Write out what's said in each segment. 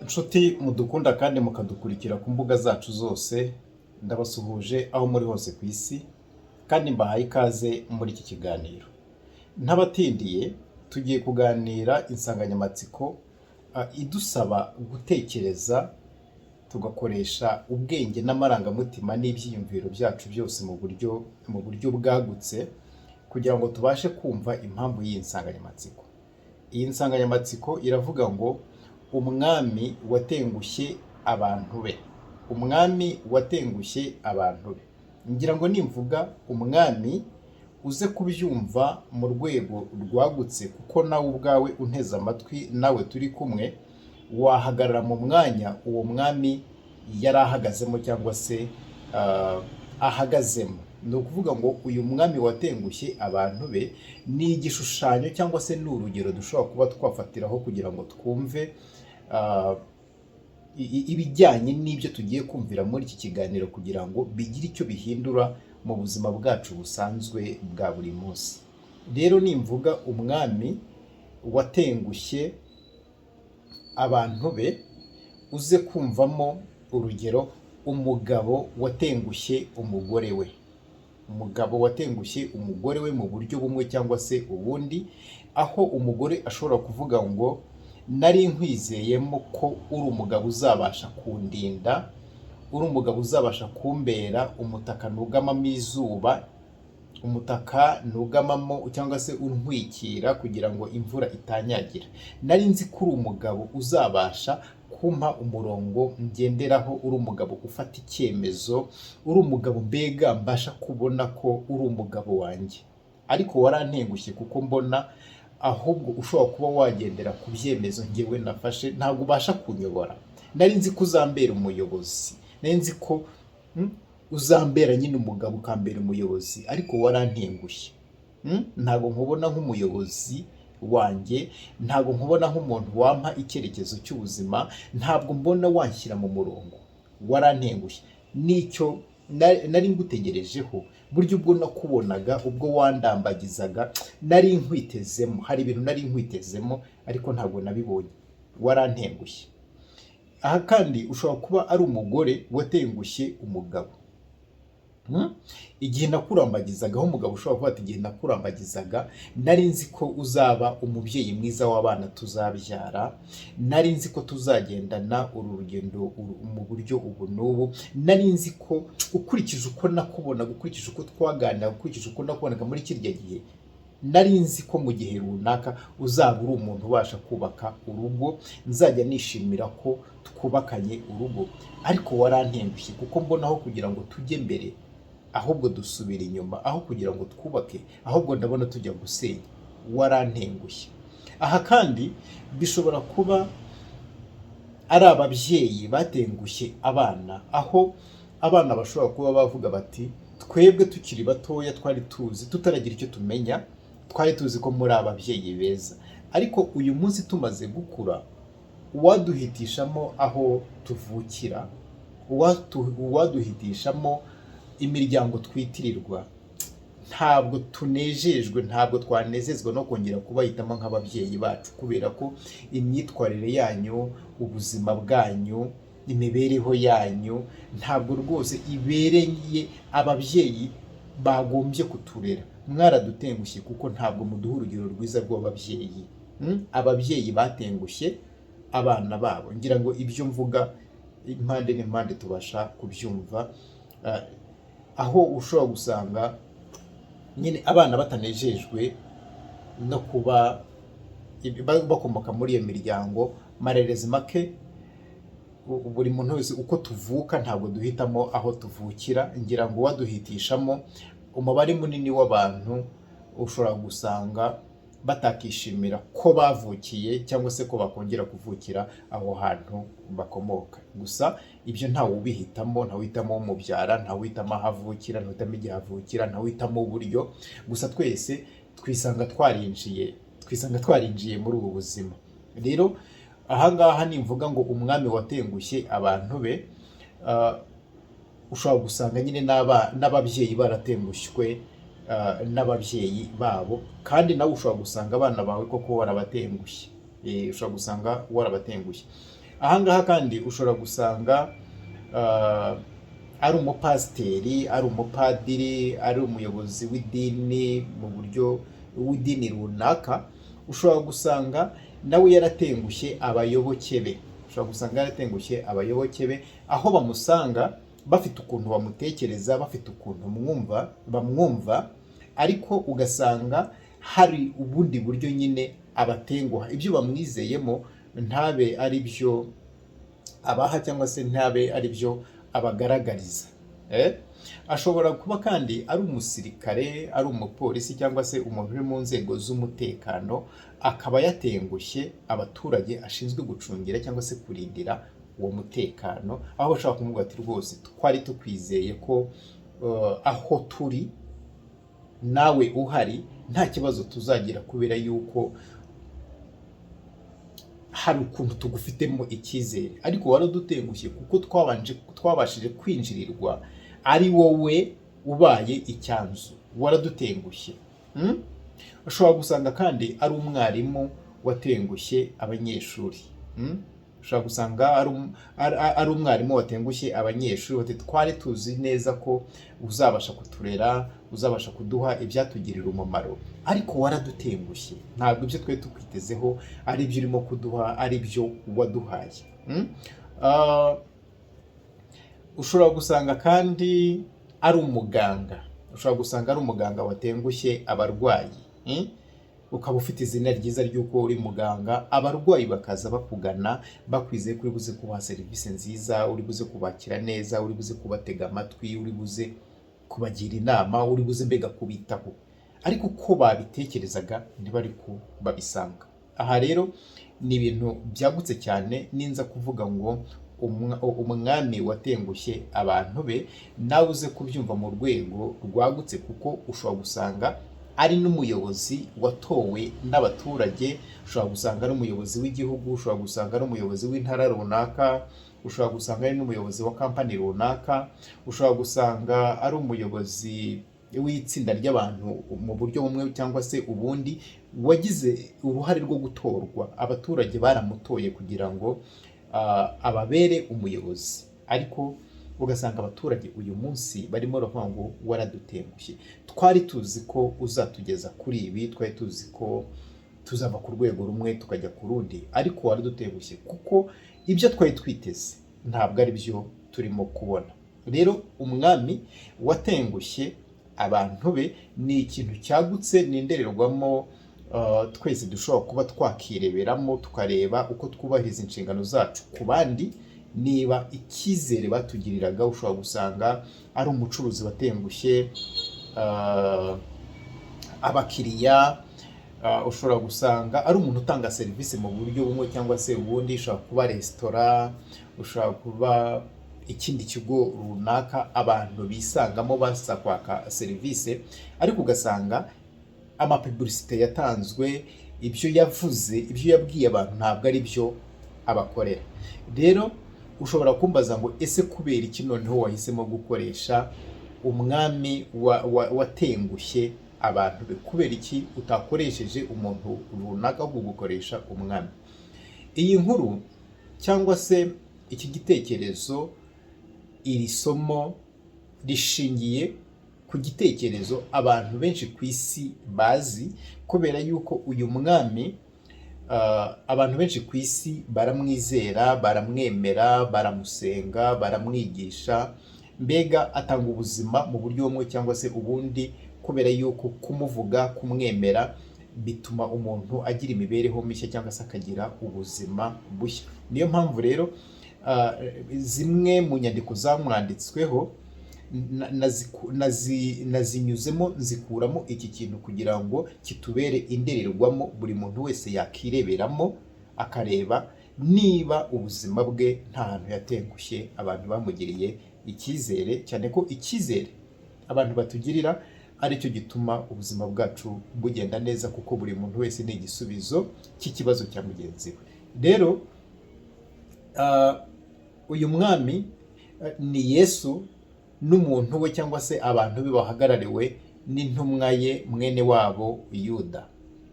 Inshuti mudukunda kandi mukadukurikira ku mbuga zacu zose, ndabasuhuje aho muri hose ku isi kandi mbahaye ikaze muri iki kiganiro. Ntabatindiye tugiye kuganira insanganyamatsiko idusaba gutekereza, tugakoresha ubwenge n'amarangamutima n'ibyiyumviro byacu byose mu buryo bwagutse kugira ngo tubashe kumva impamvu y'iyi nsanganyamatsiko. Iyi nsanganyamatsiko iravuga ngo umwami watengushye abantu be. Umwami watengushye abantu be. Ngira ngo nimvuga umwami uze kubyumva mu rwego rwagutse, kuko nawe ubwawe unteze amatwi, nawe turi kumwe, wahagarara mu mwanya uwo mwami yari ahagazemo cyangwa se ahagazemo. Ni ukuvuga ngo uyu mwami watengushye abantu be ni igishushanyo cyangwa se ni urugero dushobora kuba twafatiraho kugira ngo twumve ibijyanye n'ibyo tugiye kumvira muri iki kiganiro, kugira ngo bigire icyo bihindura mu buzima bwacu busanzwe bwa buri munsi. Rero nimvuga umwami watengushye abantu be, uze kumvamo urugero umugabo watengushye umugore we. Umugabo watengushye umugore we mu buryo bumwe cyangwa se ubundi, aho umugore ashobora kuvuga ngo nari nkwizeyemo ko uri umugabo uzabasha kundinda, uri umugabo uzabasha kumbera umutaka nugamamo izuba, umutaka nugamamo cyangwa se untwikira kugira ngo imvura itanyagira. Nari nzi ko uri umugabo uzabasha kumpa umurongo ngenderaho, uri umugabo ufata icyemezo, uri umugabo mbega mbasha kubona ko uri umugabo wanjye. Ariko warantengushye kuko mbona ahubwo ushobora kuba wagendera ku byemezo ngewe nafashe, ntabwo ubasha kunyobora. Nari nzi ko uzambera umuyobozi, nari nzi ko uzambera nyine umugabo ukambera umuyobozi, ariko warantengushye. Ntabwo nkubona nk'umuyobozi wanjye, ntabwo nkubona nk'umuntu wampa icyerekezo cy'ubuzima, ntabwo mbona wanshyira mu murongo. Warantengushye. Nicyo nari ngutegerejeho. Buryo ubwo nakubonaga, ubwo wandambagizaga, nari nkwitezemo, hari ibintu nari nkwitezemo ariko ntabwo nabibonye. Warantengushye. Aha kandi ushobora kuba ari umugore watengushye umugabo. Igihe nakurambagizaga, aho umugabo ushobora kuba ati igihe nakurambagizaga nari nzi ko uzaba umubyeyi mwiza w'abana tuzabyara, nari nzi ko tuzagendana uru rugendo mu buryo ubu n'ubu, nari nzi ko ukurikije uko nakubonaga, ukurikije uko twaganira, ukurikije uko nakubonaga muri kirya gihe, nari nzi ko mu gihe runaka uzaba uri umuntu ubasha kubaka urugo, nzajya nishimira ko twubakanye urugo. Ariko warantengushye kuko mbonaho kugira ngo tujye mbere, ahubwo dusubira inyuma. Aho kugira ngo twubake, ahubwo ndabona tujya gusenya. Warantengushye. Aha kandi bishobora kuba ari ababyeyi batengushye abana, aho abana bashobora kuba bavuga bati twebwe tukiri batoya twari tuzi, tutaragira icyo tumenya, twari tuzi ko muri ababyeyi beza, ariko uyu munsi tumaze gukura, uwaduhitishamo aho tuvukira, uwaduhitishamo imiryango twitirirwa, ntabwo tunejejwe, ntabwo twanezezwa no kongera kubahitamo nk'ababyeyi bacu, kubera ko imyitwarire yanyu, ubuzima bwanyu, imibereho yanyu ntabwo rwose ibereye ababyeyi bagombye kuturera. Mwaradutengushye kuko ntabwo muduha urugero rwiza rw'ababyeyi. Ababyeyi batengushye abana babo. Ngira ngo ibyo mvuga impande n'impande tubasha kubyumva, aho ushobora gusanga nyine abana batanejejwe no kuba bakomoka muri iyo miryango. Marerezi make, buri muntu wese uko tuvuka ntabwo duhitamo aho tuvukira. Ngira ngo waduhitishamo umubare munini w'abantu ushobora gusanga batakishimira ko bavukiye cyangwa se ko bakongera kuvukira aho hantu bakomoka. Gusa ibyo ntawe ubihitamo, ntawuhitamo umubyara, ntawuhitamo aho avukira, ntawuhitamo igihe avukira, ntawuhitamo uburyo. Gusa twese twisanga twarinjiye muri ubu buzima. Rero ahangaha nimvuga ngo umwami watengushye abantu be, ushobora gusanga nyine n'ababyeyi baratengushywe n'ababyeyi babo, kandi nawe ushobora gusanga abana bawe koko warabatengushye. Ushobora gusanga warabatengushye. ahangaha kandi ushobora gusanga ah, ari umupasiteri, ari umupadiri, ari umuyobozi w'idini mu buryo w'idini runaka, ushobora gusanga nawe yaratengushye abayoboke be, ushobora gusanga yaratengushye abayoboke be, aho bamusanga bafite ukuntu bamutekereza, bafite ukuntu bamwumva, ariko ugasanga hari ubundi buryo nyine abatenguha, ibyo bamwizeyemo ntabe ari byo abaha, cyangwa se ntabe ari byo abagaragariza. Ashobora kuba kandi ari umusirikare, ari umupolisi, cyangwa se umuntu uri mu nzego z'umutekano, akaba yatengushye abaturage ashinzwe gucungira cyangwa se kurindira uwo mutekano, aho bashobora kumubwira ati rwose twari tukwizeye ko aho turi nawe uhari nta kibazo tuzagira, kubera yuko hari ukuntu tugufitemo icyizere, ariko waradutengushye kuko twabashije kwinjirirwa ari wowe ubaye icyanzu, waradutengushye. Ushobora gusanga kandi ari umwarimu watengushye abanyeshuri. Ushobora gusanga ari umwarimu watengushye abanyeshuri, bati twari tuzi neza ko uzabasha kuturera, uzabasha kuduha ibyatugirira umumaro, ariko waradutengushye, ntabwo ibyo twari tukwitezeho ari ibyo urimo kuduha, ari byo waduhaye. Ushobora gusanga kandi ari umuganga, ushobora gusanga ari umuganga watengushye abarwayi, ukaba ufite izina ryiza ry'uko uri muganga, abarwayi bakaza bakugana bakwizeye ko uri buze kubaha serivisi nziza, uri buze kubakira neza, uri buze kubatega amatwi, uri buze kubagira inama, uri buze mbega kubitaho, ariko uko babitekerezaga ntibari ko babisanga. Aha rero ni ibintu byagutse cyane, ninza kuvuga ngo umwami watengushye abantu be, nawe uze kubyumva mu rwego rwagutse, kuko ushobora gusanga ari n'umuyobozi watowe n'abaturage, ushobora gusanga ari umuyobozi w'igihugu, ushobora gusanga ari umuyobozi w'intara runaka, ushobora gusanga ari n'umuyobozi wa kampani runaka, ushobora gusanga ari umuyobozi w'itsinda ry'abantu mu buryo bumwe cyangwa se ubundi, wagize uruhare rwo gutorwa, abaturage baramutoye kugira ngo ababere umuyobozi, ariko ugasanga abaturage uyu munsi barimo baravuga ngo waradutengushye, twari tuzi ko uzatugeza kuri ibi, twari tuzi ko tuzava ku rwego rumwe tukajya ku rundi, ariko waradutengushye kuko ibyo twari twiteze ntabwo ari byo turimo kubona. Rero umwami watengushye abantu be ni ikintu cyagutse, ni indorerwamo twese dushobora kuba twakireberamo, tukareba uko twubahiriza inshingano zacu ku bandi. Niba icyizere batugiriraga, ushobora gusanga ari umucuruzi watengushye abakiriya, ushobora gusanga ari umuntu utanga serivisi mu buryo bumwe cyangwa se ubundi, ushobora kuba resitora, ushobora kuba ikindi kigo runaka abantu bisangamo basa kwaka serivisi, ariko ugasanga amapublicité yatanzwe, ibyo yavuze, ibyo yabwiye abantu ntabwo ari byo abakorera. Rero ushobora kumbaza ngo ese kubera iki noneho wahisemo gukoresha umwami watengushye abantu be, kubera iki utakoresheje umuntu runaka wo gukoresha umwami? Iyi nkuru cyangwa se iki gitekerezo, iri somo rishingiye ku gitekerezo abantu benshi ku isi bazi, kubera yuko uyu mwami abantu benshi ku isi baramwizera, baramwemera, baramusenga, baramwigisha, mbega atanga ubuzima mu buryo bumwe cyangwa se ubundi, kubera yuko kumuvuga, kumwemera bituma umuntu agira imibereho mishya cyangwa se akagira ubuzima bushya. Niyo mpamvu rero zimwe mu nyandiko zamwanditsweho nazinyuzemo, nzikuramo iki kintu kugira ngo kitubere indorerwamo, buri muntu wese yakireberamo akareba niba ubuzima bwe nta hantu yatengushye abantu bamugiriye icyizere, cyane ko icyizere abantu batugirira aricyo gituma ubuzima bwacu bugenda neza, kuko buri muntu wese ni igisubizo cy'ikibazo cya mugenzi we. Rero uyu mwami ni Yesu n'umuntu we cyangwa se abantu be bahagarariwe n'intumwa ye mwene wabo Yuda.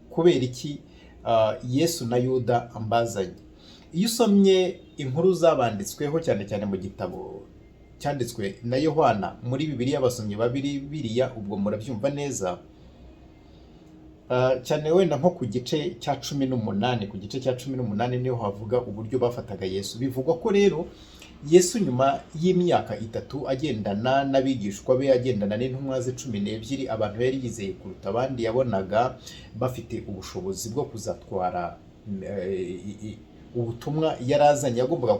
Kubera iki Yesu na Yuda ambazanye? Iyo usomye inkuru zabanditsweho cyane cyane mu gitabo cyanditswe na Yohana muri Bibiliya, abasomyi ba Bibiliya ubwo murabyumva neza. Cyane wenda nko ku gice cya 18, ku gice cya 18 niho havuga uburyo bafataga Yesu. Bivugwa ko rero Yesu nyuma y'imyaka 3 agendana n'abigishwa be, agendana n'intumwa ze 12, abantu yari yizeye kuruta abandi, yabonaga bafite ubushobozi bwo kuzatwara ubutumwa yarazanye, yagombaga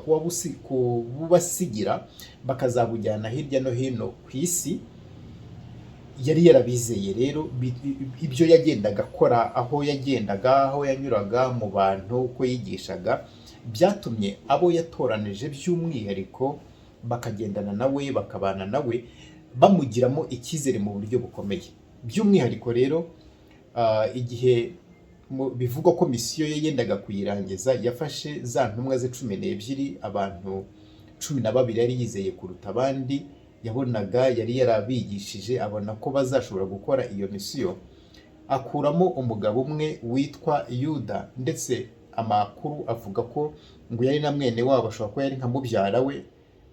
kubasigira bakazabujyana hirya no hino ku isi. Yari yarabizeye rero ibyo yagendaga akora, aho yagendaga, aho yanyuraga mu bantu, uko yigishaga, byatumye abo yatoranije by'umwihariko bakagendana nawe, bakabana nawe, bamugiramo icyizere mu buryo bukomeye. By'umwihariko rero igihe bivugwa ko misiyo ye yendaga kuyirangiza, yafashe za ntumwa ze 12, abantu 12 yari yizeye kuruta abandi, yabonaga yari yarabigishije, abona ko bazashobora gukora iyo misiyo. Akuramo umugabo umwe witwa Yuda, ndetse amakuru avuga ko ngo yari na mwene wabo, ashobora kuba yari nka mubyara we.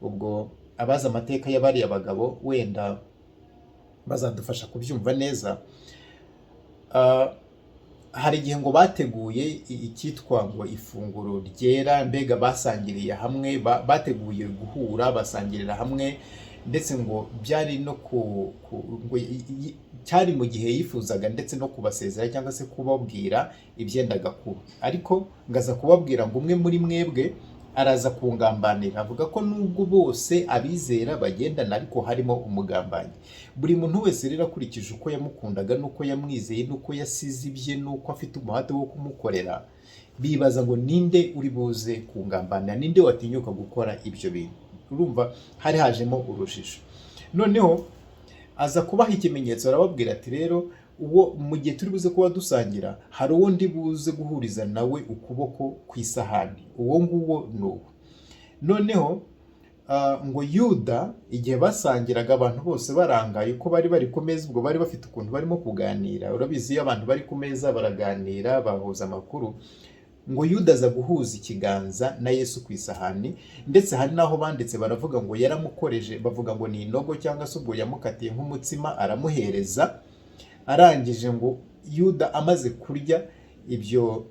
Ubwo abazi amateka y'abari abagabo wenda bazadufasha kubyumva neza. Hari igihe ngo bateguye icyitwa ngo ifunguro ryera, mbega basangiriye hamwe, bateguye guhura, basangirira hamwe, ndetse ngo byari no cyari mu gihe yifuzaga ndetse no kubasezera cyangwa se kubabwira ibyendaga kuba. Ariko ngaza kubabwira ngo umwe muri mwebwe araza kungambanira. Avuga ko nubwo bose abizera bagendana, ariko harimo umugambanyi. Buri muntu wese rero akurikije uko yamukundaga, n'uko yamwizeye, n'uko yasize ibye, n'uko afite umuhate wo kumukorera, bibaza ngo ninde uri buze kungambanira, ninde watinyuka gukora ibyo bintu. Urumva hari hajemo urujijo. Noneho aza kubaha ikimenyetso, arababwira ati rero uwo mu gihe turi buze kuba dusangira, hari uwo ndi buze guhuriza nawe ukuboko ku isahani, uwo nguwo ni uwo. Noneho ngo Yuda igihe basangiraga, abantu bose barangaye uko bari ku meza, ubwo bari bafite ukuntu barimo kuganira. Urabizi iyo abantu bari ku meza baraganira, bahuza amakuru. Ngo Yuda aza guhuza ikiganza na Yesu ku isahani, ndetse hari naho banditse baravuga ngo yaramukoreje, bavuga ngo ni inogo cyangwa se ubwo yamukatiye nk'umutsima aramuhereza. Arangije ngo Yuda amaze kurya ibyo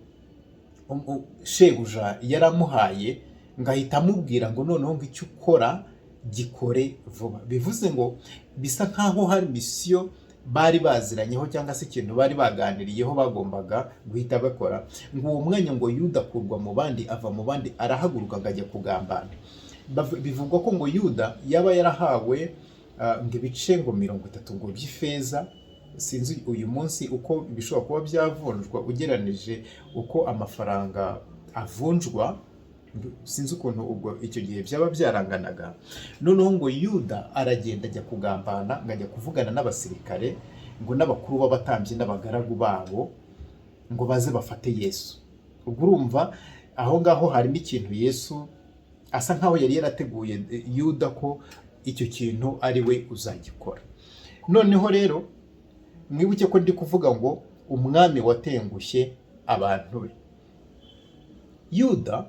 shebuja yaramuhaye, ngahita amubwira ngo noneho ngo icyo ukora gikore vuba. Bivuze ngo bisa nkaho hari misiyo bari baziranyeho cyangwa se ikintu bari baganiriyeho bagombaga guhita bakora. Ngo uwo mwanya ngo Yuda akurwa mu bandi, ava mu bandi, arahaguruka ngo ajya kugambana. Bivugwa ko ngo Yuda yaba yarahawe ngo ibice ngo 30 ngo by'ifeza. Sinzi uyu munsi uko bishobora kuba byavunjwa ugeranije uko amafaranga avunjwa, sinzi ukuntu ubwo icyo gihe byaba byaranganaga. Noneho ngo Yuda aragenda ajya kugambana, ngo ajya kuvugana n'abasirikare, ngo n'abakuru b'abatambyi n'abagaragu babo, ngo baze bafate Yesu. Ubwo urumva aho ngaho harimo ikintu Yesu asa nkaho yari yarateguye Yuda ko icyo kintu ari we uzagikora. Noneho rero mwibuke ko ndi kuvuga ngo umwami watengushye abantu be. Yuda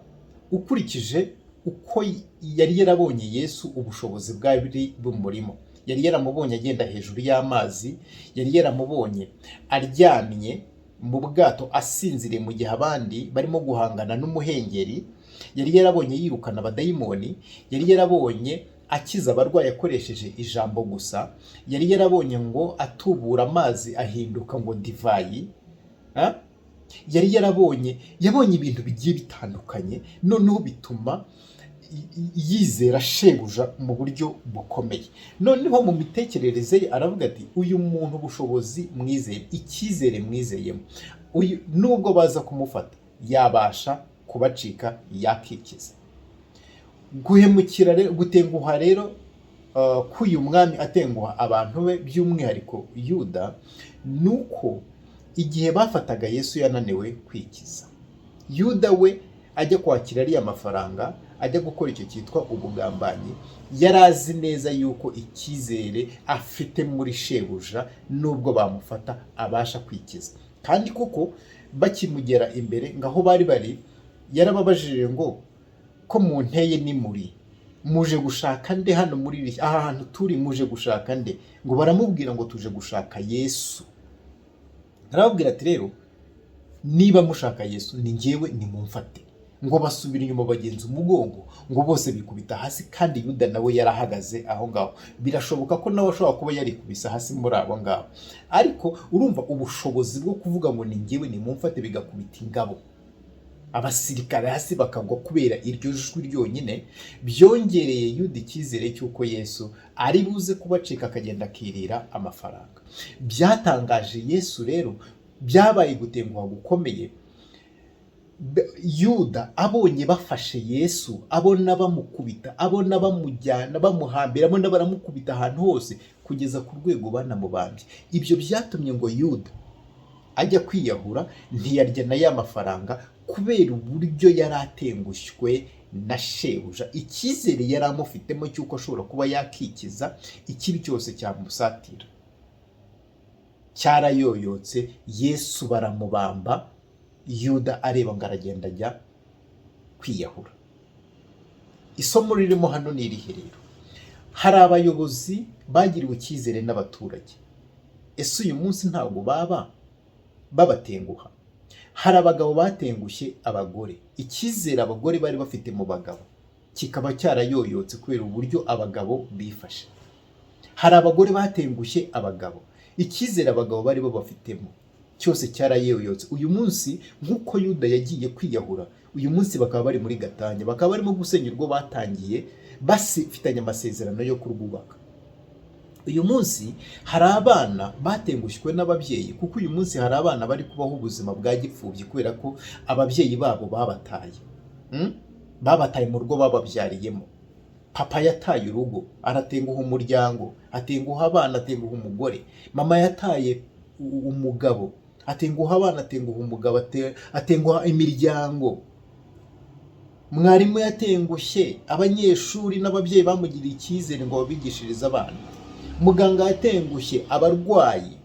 ukurikije uko yari yarabonye Yesu ubushobozi bwari bumurimo, yari yaramubonye agenda hejuru y'amazi, yari yaramubonye aryamye mu bwato asinziriye mu gihe abandi barimo guhangana n'umuhengeri, yari yarabonye yirukana abadayimoni, yari yarabonye akiza abarwayi akoresheje ijambo gusa, yari yarabonye ngo atubura amazi ahinduka ngo divayi, yari yabonye ibintu bigiye bitandukanye. Noneho bituma yizera shebuja mu buryo bukomeye. Noneho mu mitekerereze ye aravuga ati uyu muntu ubushobozi mwizeye, icyizere mwizeyemo, uyu nubwo baza kumufata yabasha kubacika, yakikiza. Guhemukira rero, gutenguha rero k'uyu mwami atenguha abantu be, by'umwihariko Yuda, nuko igihe bafataga Yesu yananiwe kwikiza, Yuda we ajya kwakira ariya mafaranga, ajya gukora icyo cyitwa ubugambanyi, yari azi neza yuko icyizere afite muri shebuja nubwo bamufata abasha kwikiza. Kandi koko bakimugera imbere ngaho bari yarababajije ngo ko munteye nimuri, muje gushaka nde hano muri aha hantu turi, muje gushaka nde? Ngo baramubwira ngo tuje gushaka Yesu. Arababwira ati rero niba mushaka Yesu ni njyewe nimumfate. Ngo basubira inyuma bagenza umugongo, ngo bose bikubita hasi, kandi Yuda nawe yarahagaze aho ngaho. Birashoboka ko nawe ashobora kuba yari kubisa hasi muri abo ngabo, ariko urumva ubushobozi bwo kuvuga ngo ni njyewe nimumfate bigakubita ingabo, abasirikare hasi bakagwa kubera iryo jwi ryonyine, byongereye Yuda icyizere cy'uko Yesu ari buze kubacika akagenda akirira amafaranga. Byatangaje Yesu rero, byabaye gutenguha gukomeye. Yuda abonye bafashe Yesu, abona bamukubita, abona bamujyana bamuhambira, abona baramukubita ahantu hose kugeza ku rwego banamubambye. Ibyo byatumye ngo Yuda ajya kwiyahura, ntiyarya na ya mafaranga kubera uburyo yari atengushywe na shebuja. Icyizere yari amufitemo cy'uko ashobora kuba yakikiza ikibi cyose cyamusatira cyarayoyotse. Yesu baramubamba, Yuda areba ngo aragenda ajya kwiyahura. Isomo ririmo hano ni irihe rero? Hari abayobozi bagiriwe icyizere n'abaturage. Ese uyu munsi ntabwo baba babatenguha? Hari abagabo batengushye abagore, icyizere abagore bari bafite mu bagabo kikaba cyarayoyotse kubera uburyo abagabo bifashe. Hari abagore batengushye abagabo, icyizere abagabo bari babafitemo cyose cyarayoyotse. Uyu munsi nk'uko Yuda yagiye kwiyahura, uyu munsi bakaba bari muri gatanya, bakaba barimo gusenya urwo batangiye bafitanye amasezerano yo kurwubaka. Uyu munsi hari abana batengushywe n'ababyeyi, kuko uyu munsi hari abana bari kubaho ubuzima bwa gipfubyi kubera ko ababyeyi babo babataye. Babataye mu rugo bababyariyemo. Papa yataye urugo, aratenguha umuryango, atenguha abana, atenguha umugore. Mama yataye umugabo, atenguha abana, atenguha umugabo, atenguha imiryango. Mwarimu yatengushye abanyeshuri n'ababyeyi bamugiriye icyizere ngo babigishirize abana. Muganga yatengushye abarwayi.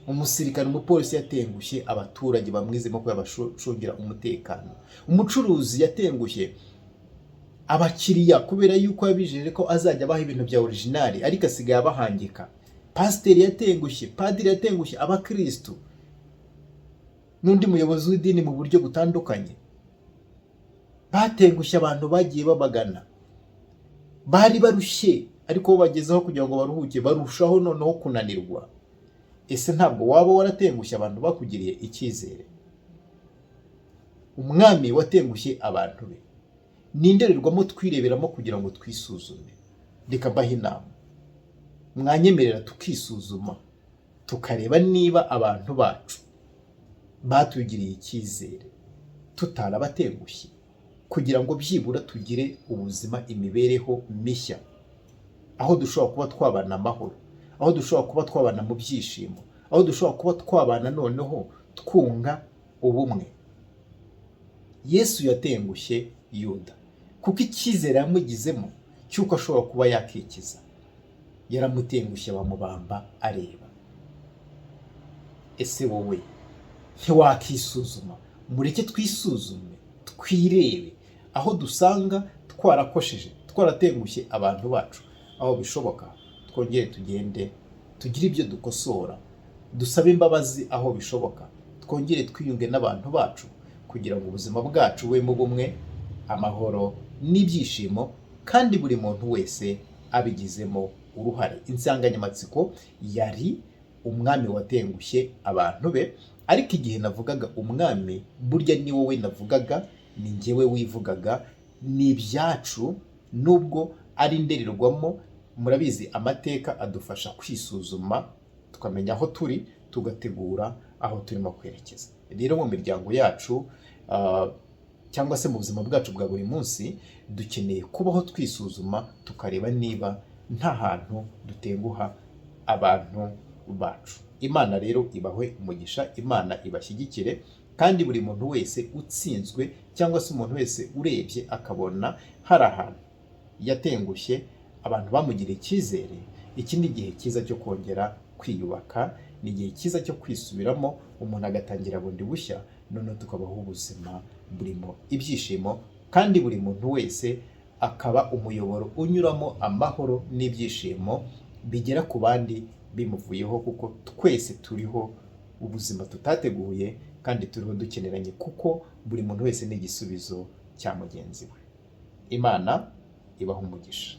Umusirikare, umupolisi yatengushye abaturage bamwizemo ko yabashungira umutekano. Umucuruzi yatengushye abakiriya kubera yuko yabijeje ko azajya abaha ibintu bya originali, ariko asigaye abahangika. Pasiteri yatengushye, padiri yatengushye abakristo, n'undi muyobozi w'idini mu buryo butandukanye. Batengushye abantu bagiye babagana, bari barushye ariko bagezeho kugira ngo baruhuke, barushaho noneho kunanirwa. Ese ntabwo waba waratengushye abantu bakugiriye icyizere? Umwami watengushye abantu be. Ni indorerwamo twireberamo kugira ngo twisuzume. Reka mbahe inama, mwanyemerera tukisuzuma, tukareba niba abantu bacu batugiriye icyizere tutarabatengushye, kugira ngo byibura tugire ubuzima, imibereho mishya, aho dushobora kuba twabana amahoro, aho dushobora kuba twabana mu byishimo, aho dushobora kuba twabana noneho twunga ubumwe. Yesu yatengushye Yuda kuko icyizere yamugizemo cy'uko ashobora kuba yakikiza. Yaramutengushye bamubamba areba. Ese wowe ntiwakisuzuma? Mureke twisuzume, twirebe aho dusanga twarakosheje, twaratengushye abantu bacu. Aho bishoboka twongere tugende tugire ibyo dukosora, dusabe imbabazi aho bishoboka, twongere twiyunge n'abantu bacu kugira ngo ubuzima bwacu bube mu bumwe, amahoro n'ibyishimo, kandi buri muntu wese abigizemo uruhare. Insanganyamatsiko yari umwami watengushye abantu be, ariko igihe navugaga umwami, burya ni wowe navugaga, ni njyewe wivugaga, ni ibyacu. Nubwo ari indorerwamo, murabizi amateka adufasha kwisuzuma, tukamenya aho turi, tugategura aho turimo kwerekeza. Rero mu miryango yacu cyangwa se mu buzima bwacu bwa buri munsi, dukeneye kubaho twisuzuma, tukareba niba nta hantu dutenguha abantu bacu. Imana rero ibahwe umugisha, Imana ibashyigikire, kandi buri muntu wese utsinzwe cyangwa se umuntu wese urebye akabona hari ahantu yatengushye abantu bamugiriye icyizere, iki ni igihe cyiza cyo kongera kwiyubaka, ni igihe cyiza cyo kwisubiramo, umuntu agatangira bundi bushya, noneho tukabaho ubuzima burimo ibyishimo, kandi buri muntu wese akaba umuyoboro unyuramo amahoro n'ibyishimo bigera ku bandi bimuvuyeho, kuko twese turiho ubuzima tutateguye kandi turiho dukeneranye, kuko buri muntu wese ni igisubizo cya mugenzi we. Imana ibaha umugisha.